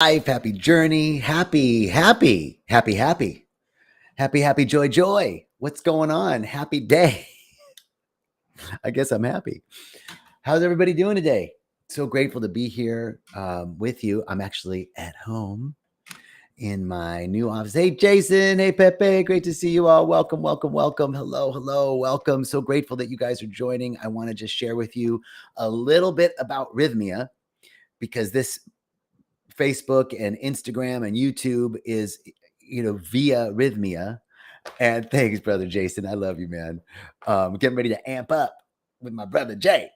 life, happy journey, happy, joy. What's going on? Happy day. I guess I'm happy. How's everybody doing today? So grateful to be here with you. I'm actually at home in my new office. Hey, Jason. Hey, Pepe. Great to see you all. Welcome. Hello. Welcome. So grateful that you guys are joining. I want to just share with you a little bit about Rythmia because this Facebook and Instagram and YouTube is, via Rythmia. And thanks, brother Jason. I love you, man. Getting ready to amp up with my brother Jay.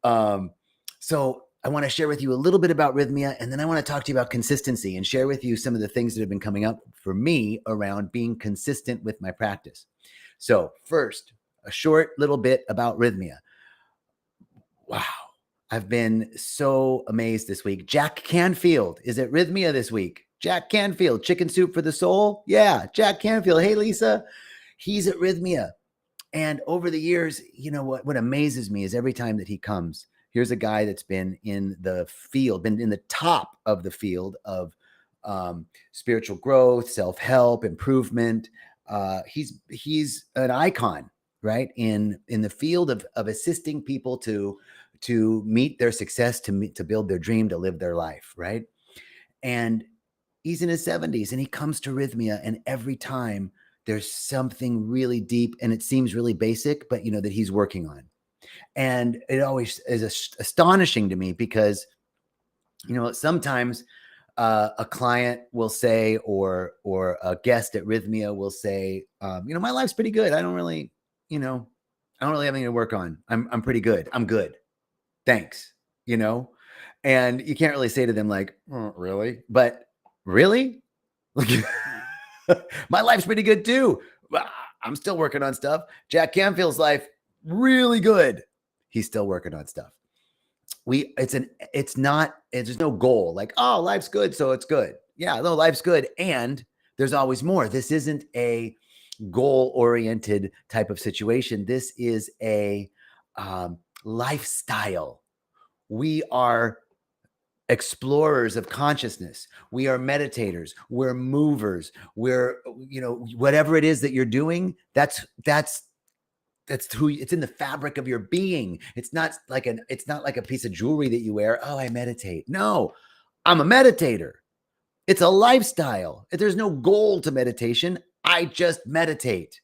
So I want to share with you a little bit about Rythmia, and then I want to talk to you about consistency and share with you some of the things that have been coming up for me around being consistent with my practice. So first, a short little bit about Rythmia. Wow. I've been so amazed this week. Jack Canfield is at Rythmia this week. Jack Canfield, Chicken Soup for the Soul. Yeah, Jack Canfield. Hey, Lisa. He's at Rythmia. And over the years, what amazes me is every time that he comes, here's a guy that's been in the field, been in the top of the field of spiritual growth, self-help, improvement. He's an icon, right? In the field of assisting people to meet their success, to build their dream, to live their life, right? And he's in his 70s and he comes to Rythmia, and every time there's something really deep and it seems really basic, but that he's working on. And it always is astonishing to me because, sometimes a client will say, or a guest at Rythmia will say, my life's pretty good. I don't really have anything to work on. I'm pretty good. I'm good. Thanks. And you can't really say to them like, oh, really? But really? My life's pretty good too. I'm still working on stuff. Jack Canfield's life, really good. He's still working on stuff. There's no goal like, oh, life's good, so it's good. Yeah, no, life's good. And there's always more. This isn't a goal-oriented type of situation. This is a lifestyle. We are explorers of consciousness. We are meditators. We're movers. We're, whatever it is that you're doing, that's who it's in the fabric of your being. It's not like a piece of jewelry that you wear. Oh, I meditate. No, I'm a meditator. It's a lifestyle. There's no goal to meditation. I just meditate.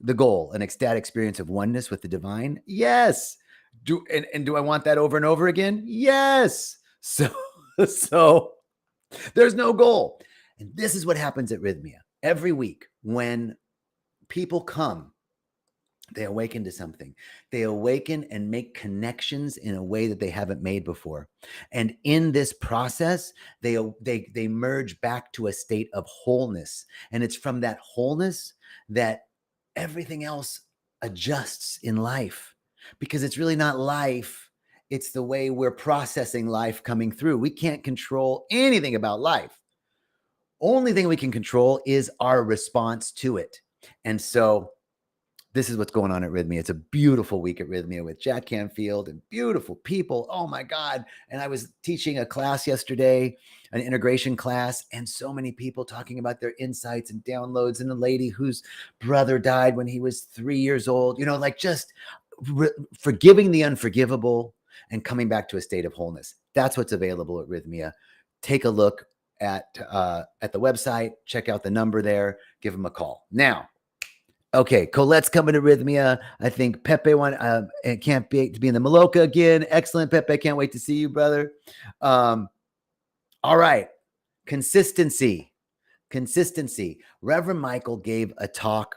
The goal, an ecstatic experience of oneness with the divine. Yes. Do I want that over and over again? Yes. So there's no goal. And this is what happens at Rythmia. Every week when people come, they awaken to something. They awaken and make connections in a way that they haven't made before. And in this process, they merge back to a state of wholeness. And it's from that wholeness that everything else adjusts in life, because it's really not life. It's the way we're processing life coming through. We can't control anything about life. Only thing we can control is our response to it. And so this is what's going on at Rythmia. It's a beautiful week at Rythmia with Jack Canfield and beautiful people. Oh my God. And I was teaching a class yesterday, an integration class, and so many people talking about their insights and downloads, and a lady whose brother died when he was 3 years old, just forgiving the unforgivable and coming back to a state of wholeness. That's what's available at Rythmia. Take a look at the website, check out the number there, give them a call. Now, okay, Colette's coming to Rythmia. I think Pepe can't be in the Maloka again. Excellent, Pepe. Can't wait to see you, brother. All right. Consistency. Reverend Michael gave a talk,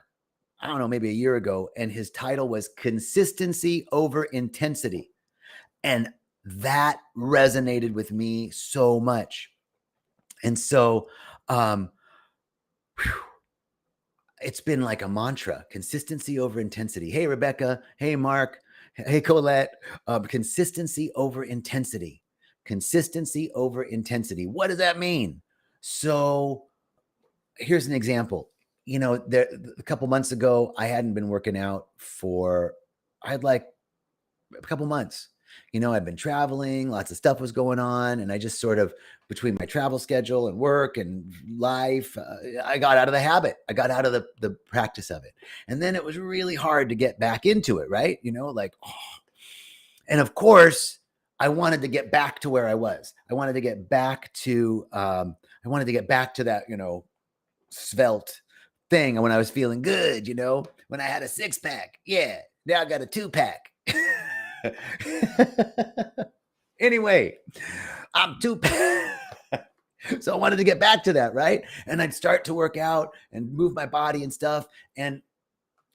I don't know, maybe a year ago, and his title was Consistency Over Intensity. And that resonated with me so much. And so, it's been like a mantra: consistency over intensity. Hey, Rebecca. Hey, Mark. Hey, Colette. Consistency over intensity. Consistency over intensity. What does that mean? So here's an example. A couple months ago, I hadn't been working out I had like a couple months. I'd been traveling, lots of stuff was going on. And I just sort of, between my travel schedule and work and life, I got out of the habit. I got out of the practice of it. And then it was really hard to get back into it, right? And of course, I wanted to get back to where I was. I wanted to get back to, that, svelte thing when I was feeling good, when I had a 6-pack. Yeah. Now I got a 2-pack. Anyway, I'm 2-pack. So I wanted to get back to that, right? And I'd start to work out and move my body and stuff. And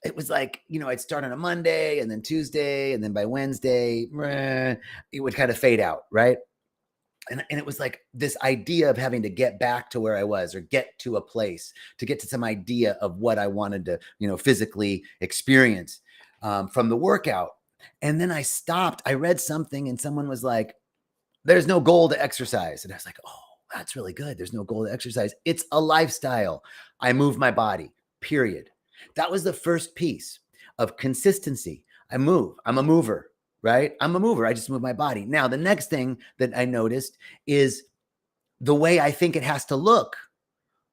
it was like, I'd start on a Monday and then Tuesday, and then by Wednesday, it would kind of fade out, right? And it was like this idea of having to get back to where I was, or get to a place, to get to some idea of what I wanted to, physically experience from the workout. And then I stopped. I read something and someone was like, there's no goal to exercise. And I was like, oh, that's really good. There's no goal to exercise. It's a lifestyle. I move my body, period. That was the first piece of consistency. I move. I'm a mover, right? I'm a mover. I just move my body. Now, the next thing that I noticed is the way I think it has to look.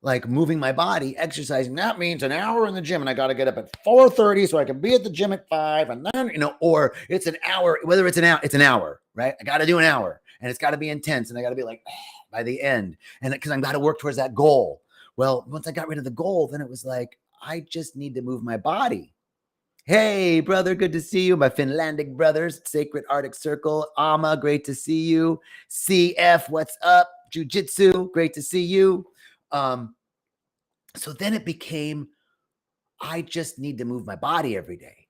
Like moving my body, exercising, that means an hour in the gym, and I got to get up at 4:30 so I can be at the gym at 5, and then, or it's an hour, whether it's an hour, right? I got to do an hour, and it's got to be intense, and I got to be like, by the end, and because I've got to work towards that goal. Well, once I got rid of the goal, then it was like, I just need to move my body. Hey, brother, good to see you. My Finlandic brothers, Sacred Arctic Circle. Ama, great to see you. CF, what's up? Jiu-Jitsu, great to see you. So then it became, I just need to move my body every day.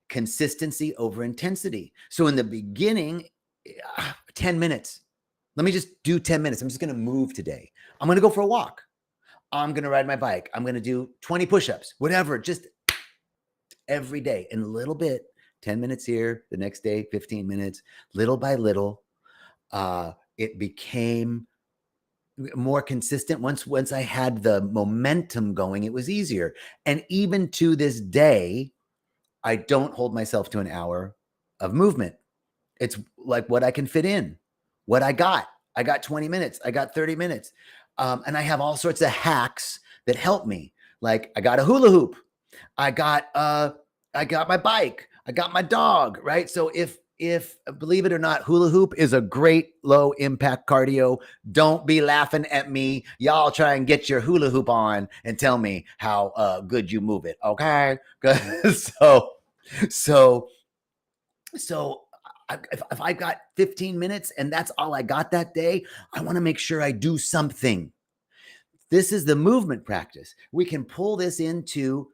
Consistency over intensity. So in the beginning, 10 minutes. Let me just do 10 minutes. I'm just going to move today. I'm going to go for a walk. I'm going to ride my bike. I'm going to do 20 push-ups, whatever, just every day. And a little bit, 10 minutes here, the next day, 15 minutes, little by little, it became more consistent. Once I had the momentum going, it was easier. And even to this day, I don't hold myself to an hour of movement. It's like what I can fit in, what I got. I got 20 minutes. I got 30 minutes. And I have all sorts of hacks that help me. Like I got a hula hoop. I got my bike. I got my dog, right? So if believe it or not, hula hoop is a great low impact cardio. Don't be laughing at me. Y'all try and get your hula hoop on and tell me how good you move it. Okay. So if I got 15 minutes and that's all I got that day, I want to make sure I do something. This is the movement practice. We can pull this into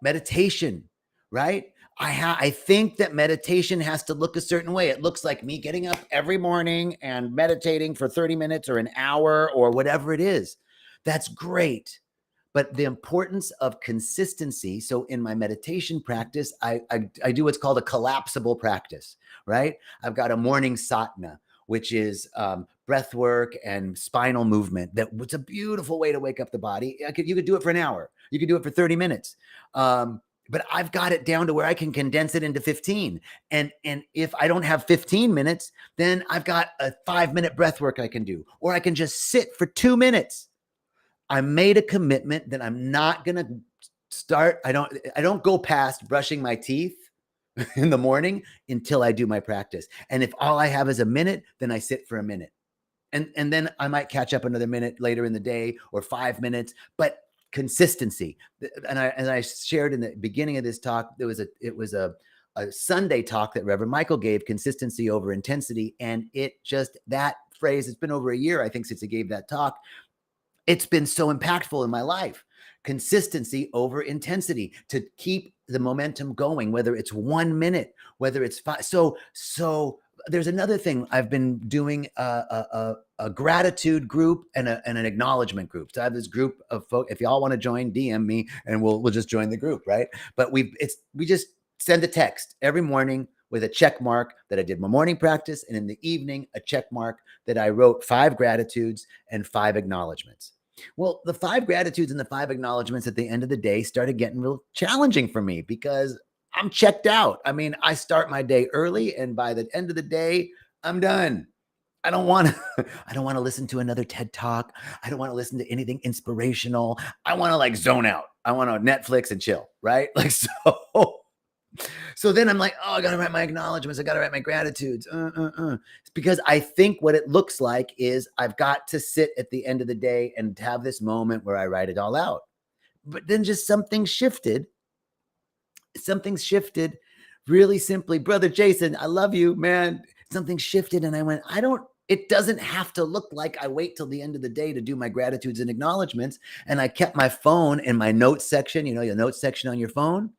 meditation, right? I think that meditation has to look a certain way. It looks like me getting up every morning and meditating for 30 minutes or an hour or whatever it is. That's great. But the importance of consistency. So in my meditation practice, I do what's called a collapsible practice, right? I've got a morning satna, which is breath work and spinal movement. It's a beautiful way to wake up the body. You could do it for an hour. You could do it for 30 minutes. But I've got it down to where I can condense it into 15. And if I don't have 15 minutes, then I've got a 5-minute breath work I can do, or I can just sit for 2 minutes. I made a commitment that I'm not going to start. I don't go past brushing my teeth in the morning until I do my practice. And if all I have is a minute, then I sit for a minute. And then I might catch up another minute later in the day or 5 minutes, but consistency. And I shared in the beginning of this talk, it was a Sunday talk that Reverend Michael gave, consistency over intensity. And that phrase, it's been over a year, I think, since he gave that talk. It's been so impactful in my life. Consistency over intensity, to keep the momentum going, whether it's 1 minute, whether it's 5. So there's another thing. I've been doing a gratitude group and an acknowledgement group. So I have this group of folks. If y'all want to join, DM me and we'll just join the group, right? But we just send a text every morning with a check mark that I did my morning practice, and in the evening, a check mark that I wrote 5 gratitudes and 5 acknowledgements. Well, the 5 gratitudes and the 5 acknowledgements at the end of the day started getting real challenging for me, because I'm checked out. I mean, I start my day early, and by the end of the day, I'm done. I don't want to I don't want to listen to another TED Talk. I don't want to listen to anything inspirational. I want to like zone out. I want to Netflix and chill, right? Like so then I'm like, oh, I got to write my acknowledgments. I got to write my gratitudes. It's because I think what it looks like is I've got to sit at the end of the day and have this moment where I write it all out. But then just something shifted. Something shifted really simply. Brother Jason, I love you, man. Something shifted. And I went, it doesn't have to look like I wait till the end of the day to do my gratitudes and acknowledgments. And I kept my phone in my notes section, your notes section on your phone.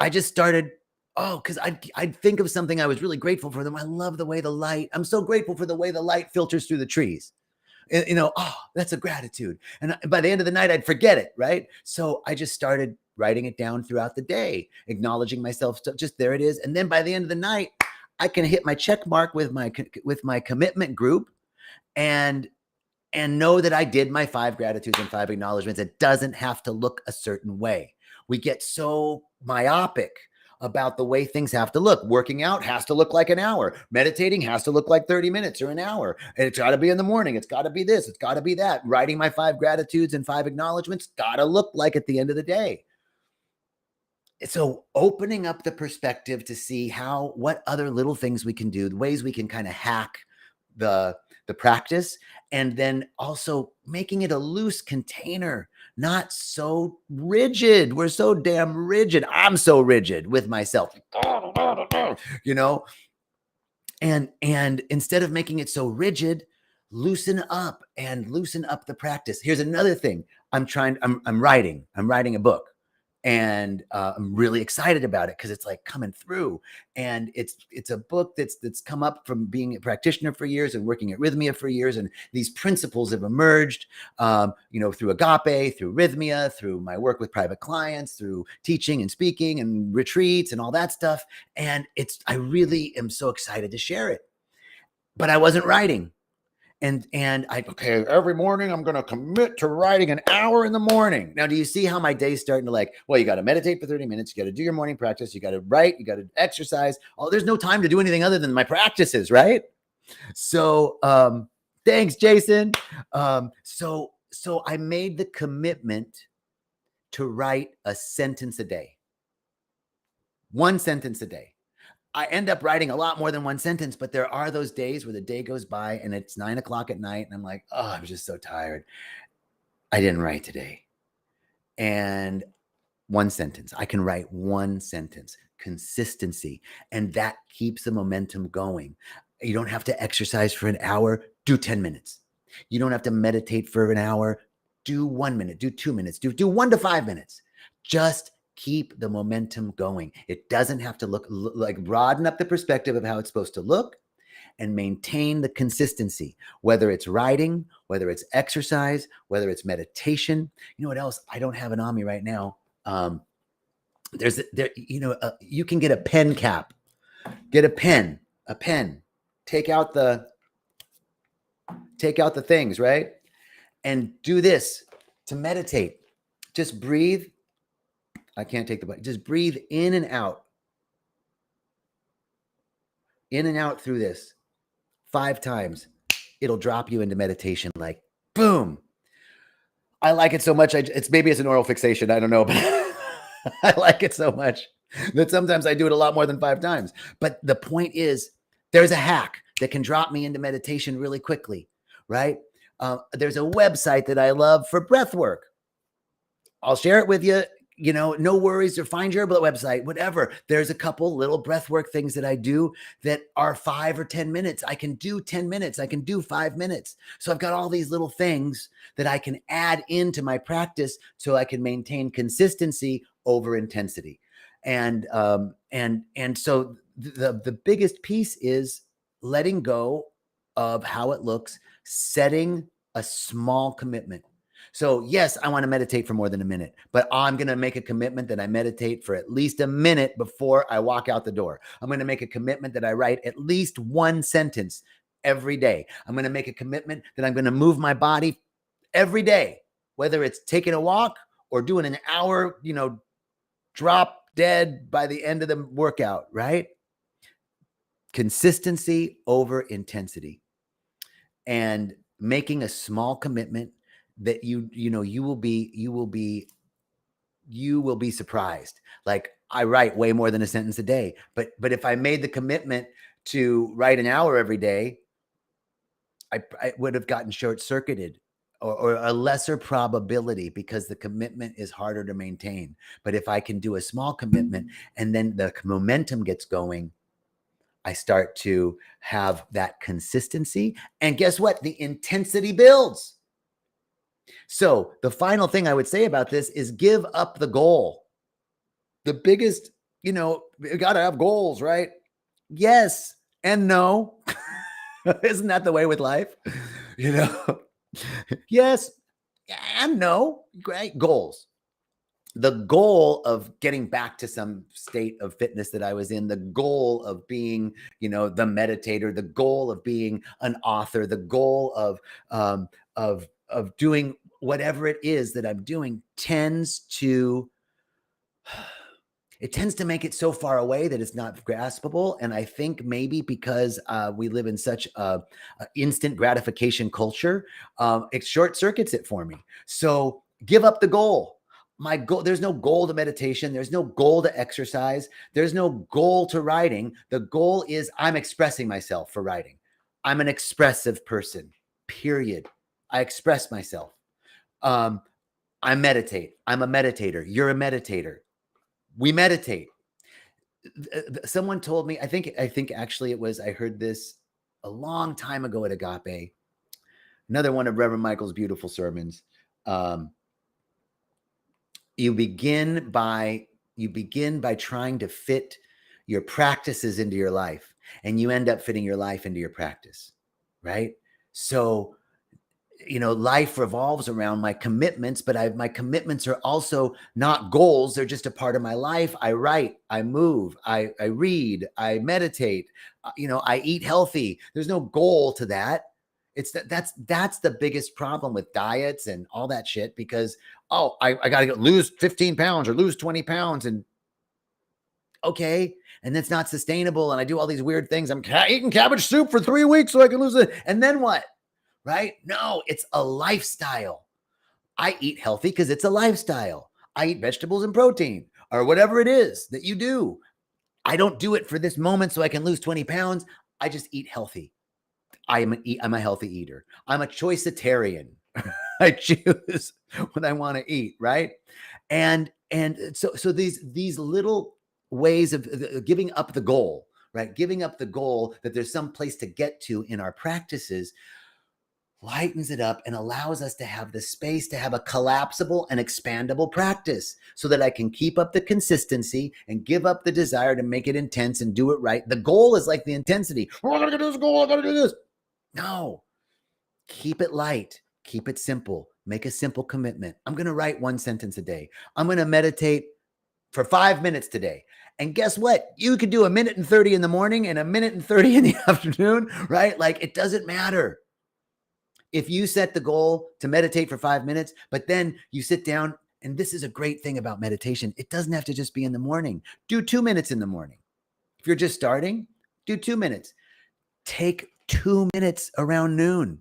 I just started, because I'd think of something I was really grateful for them. I love the way I'm so grateful for the way the light filters through the trees. That's a gratitude. And by the end of the night, I'd forget it, right? So I just started writing it down throughout the day, acknowledging myself. Just there it is. And then by the end of the night, I can hit my check mark with my commitment group and know that I did my 5 gratitudes and 5 acknowledgments. It doesn't have to look a certain way. We get so myopic about the way things have to look. Working out has to look like an hour. Meditating has to look like 30 minutes or an hour. And it's got to be in the morning. It's got to be this. It's got to be that. Writing my 5 gratitudes and 5 acknowledgments got to look like at the end of the day. So opening up the perspective to see what other little things we can do, the ways we can kind of hack the practice, and then also making it a loose container, not so rigid. We're so damn rigid. I'm so rigid with myself, and instead of making it so rigid, loosen up the practice. Here's another thing. I'm writing a book. And I'm really excited about it because it's like coming through, and it's a book that's come up from being a practitioner for years and working at Rythmia for years, and these principles have emerged, through Agape, through Rythmia, through my work with private clients, through teaching and speaking and retreats and all that stuff. And I really am so excited to share it, but I wasn't writing. And every morning I'm going to commit to writing an hour in the morning. Now, do you see how my day's starting to you got to meditate for 30 minutes. You got to do your morning practice. You got to write. You got to exercise. There's no time to do anything other than my practices, right? So, thanks, Jason. So I made the commitment to write a sentence a day. 1 sentence a day. I end up writing a lot more than 1 sentence, but there are those days where the day goes by and it's 9 o'clock at night and I'm like, I'm just so tired. I didn't write today. And 1 sentence. I can write 1 sentence. Consistency. And that keeps the momentum going. You don't have to exercise for an hour. Do 10 minutes. You don't have to meditate for an hour. Do 1 minute. Do 2 minutes. Do 1 to 5 minutes. Just keep the momentum going. It doesn't have to look like, broaden up the perspective of how it's supposed to look and maintain the consistency, whether it's writing, whether it's exercise, whether it's meditation. You know what else? I don't have it on me right now. You can get a pen cap, get a pen, take out the things, right? And do this to meditate. Just breathe. I can't take the button. Just breathe in and out. In and out through this 5 times. It'll drop you into meditation like boom. I like it so much. Maybe it's an oral fixation. I don't know, but I like it so much that sometimes I do it a lot more than 5 times. But the point is, there's a hack that can drop me into meditation really quickly, right? There's a website that I love for breath work. I'll share it with you. No worries, or find your website, whatever. There's a couple little breathwork things that I do that are 5 or 10 minutes. I can do 10 minutes. I can do 5 minutes. So I've got all these little things that I can add into my practice so I can maintain consistency over intensity. And so the biggest piece is letting go of how it looks, setting a small commitment. So yes, I want to meditate for more than a minute, but I'm going to make a commitment that I meditate for at least a minute before I walk out the door. I'm going to make a commitment that I write at least 1 sentence every day. I'm going to make a commitment that I'm going to move my body every day, whether it's taking a walk or doing an hour, drop dead by the end of the workout, right? Consistency over intensity, and making a small commitment that you will be surprised. Like, I write way more than a sentence a day, but if I made the commitment to write an hour every day, I would have gotten short-circuited, or a lesser probability, because the commitment is harder to maintain. But if I can do a small commitment and then the momentum gets going, I start to have that consistency. And guess what? The intensity builds. So the final thing I would say about this is give up the goal. The biggest, you got to have goals, right? Yes and no. Isn't that the way with life? Yes and no. Great goals. The goal of getting back to some state of fitness that I was in, the goal of being, the meditator, the goal of being an author, the goal of doing whatever it is that I'm doing tends to make it so far away that it's not graspable. And I think maybe because we live in such a instant gratification culture, it short circuits it for me. So give up the goal. My goal, there's no goal to meditation. There's no goal to exercise. There's no goal to writing. The goal is I'm expressing myself for writing. I'm an expressive person, period. I express myself. I meditate. I'm a meditator. You're a meditator. We meditate. Someone told me, I think actually I heard this a long time ago at Agape, another one of Reverend Michael's beautiful sermons. You begin by trying to fit your practices into your life, and you end up fitting your life into your practice, right? So, life revolves around my commitments, but my commitments are also not goals. They're just a part of my life. I write, I move, I read, I meditate, I eat healthy. There's no goal to that. It's that's the biggest problem with diets and all that shit, because, I got to lose 15 pounds or lose 20 pounds. And okay. And that's not sustainable. And I do all these weird things. I'm eating cabbage soup for 3 weeks so I can lose it. And then what? Right? No, it's a lifestyle. I eat healthy because it's a lifestyle. I eat vegetables and protein, or whatever it is that you do. I don't do it for this moment so I can lose 20 pounds. I just eat healthy. I'm a healthy eater. I'm a choicitarian. I choose what I want to eat, right? And so these little ways of giving up the goal, right? Giving up the goal that there's some place to get to in our practices lightens it up and allows us to have the space to have a collapsible and expandable practice, so that I can keep up the consistency and give up the desire to make it intense and do it right. The goal is like the intensity. I gotta get this goal. I gotta do this. No, keep it light. Keep it simple. Make a simple commitment. I'm going to write 1 sentence a day. I'm going to meditate for 5 minutes today. And guess what? You could do 1:30 in the morning and 1:30 in the afternoon, right? Like, it doesn't matter. If you set the goal to meditate for 5 minutes, but then you sit down, and this is a great thing about meditation. It doesn't have to just be in the morning. Do 2 minutes in the morning. If you're just starting, do 2 minutes. Take 2 minutes around noon.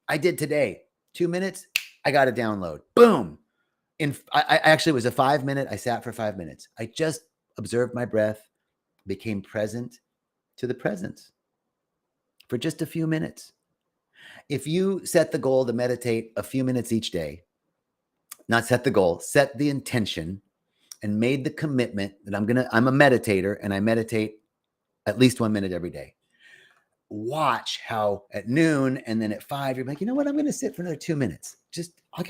I did today. 2 minutes. I got a download. Boom. I actually, it was a 5 minute. I sat for 5 minutes. I just observed my breath, became present to the presence for just a few minutes. If you set the goal to meditate a few minutes each day, not set the goal, set the intention, and made the commitment that I'm a meditator and I meditate at least 1 minute every day. Watch how at noon and then at 5, you're like, you know what? I'm going to sit for another 2 minutes. I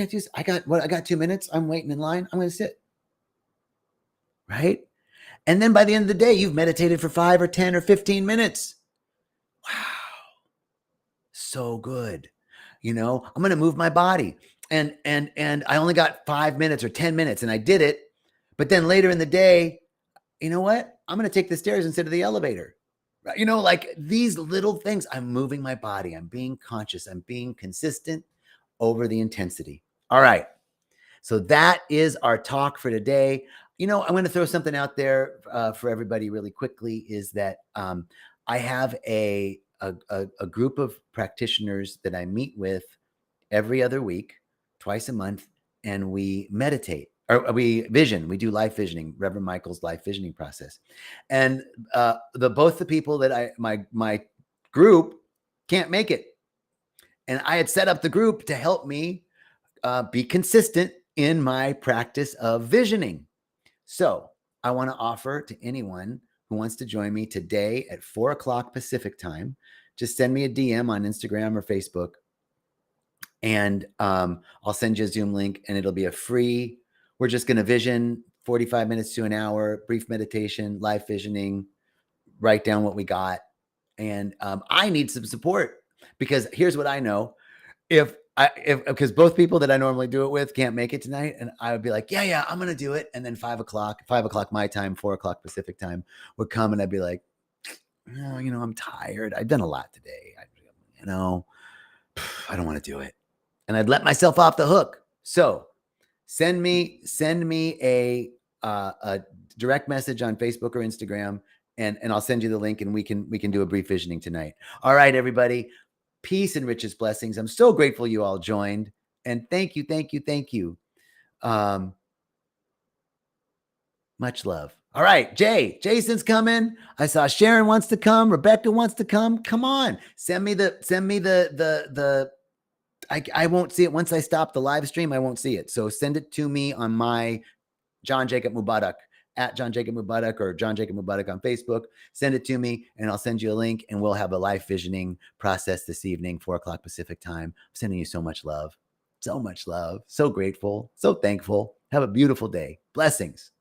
got 2 minutes. I'm waiting in line. I'm going to sit. Right? And then by the end of the day, you've meditated for 5 or 10 or 15 minutes. Wow. So good. I'm going to move my body. And I only got 5 minutes or 10 minutes and I did it. But then later in the day, you know what? I'm going to take the stairs instead of the elevator. Right? Like these little things, I'm moving my body. I'm being conscious. I'm being consistent over the intensity. All right. So that is our talk for today. I'm going to throw something out there for everybody really quickly is that I have a group of practitioners that I meet with every other week, twice a month, and we meditate or we vision. We do life visioning, Reverend Michael's life visioning process. And both the people that my group can't make it. And I had set up the group to help me be consistent in my practice of visioning. So I want to offer to anyone who wants to join me today at 4:00 Pacific time. Just send me a DM on Instagram or Facebook, and I'll send you a Zoom link, and it'll be a free. We're just going to vision 45 minutes to an hour, brief meditation, life visioning, write down what we got. And I need some support because here's what I know. Because both people that I normally do it with can't make it tonight, and I would be like, yeah, I'm gonna do it. And then 5:00 my time, 4:00 Pacific time would come, and I'd be like, oh, I'm tired. I've done a lot today. I don't want to do it, and I'd let myself off the hook. So send me a direct message on Facebook or Instagram, and I'll send you the link, and we can do a brief visioning tonight. All right, everybody. Peace and richest blessings. I'm so grateful you all joined. And thank you. Much love. All right, Jason's coming. I saw Sharon wants to come. Rebecca wants to come. Come on. Send me the I won't see it once I stop the live stream. I won't see it. So send it to me on my John Jacob Mubarak at John Jacob Mubarak or John Jacob Mubarak on Facebook. Send it to me and I'll send you a link, and we'll have a life visioning process this evening, 4:00 Pacific time. I'm sending you so much love. So grateful, so thankful. Have a beautiful day. Blessings.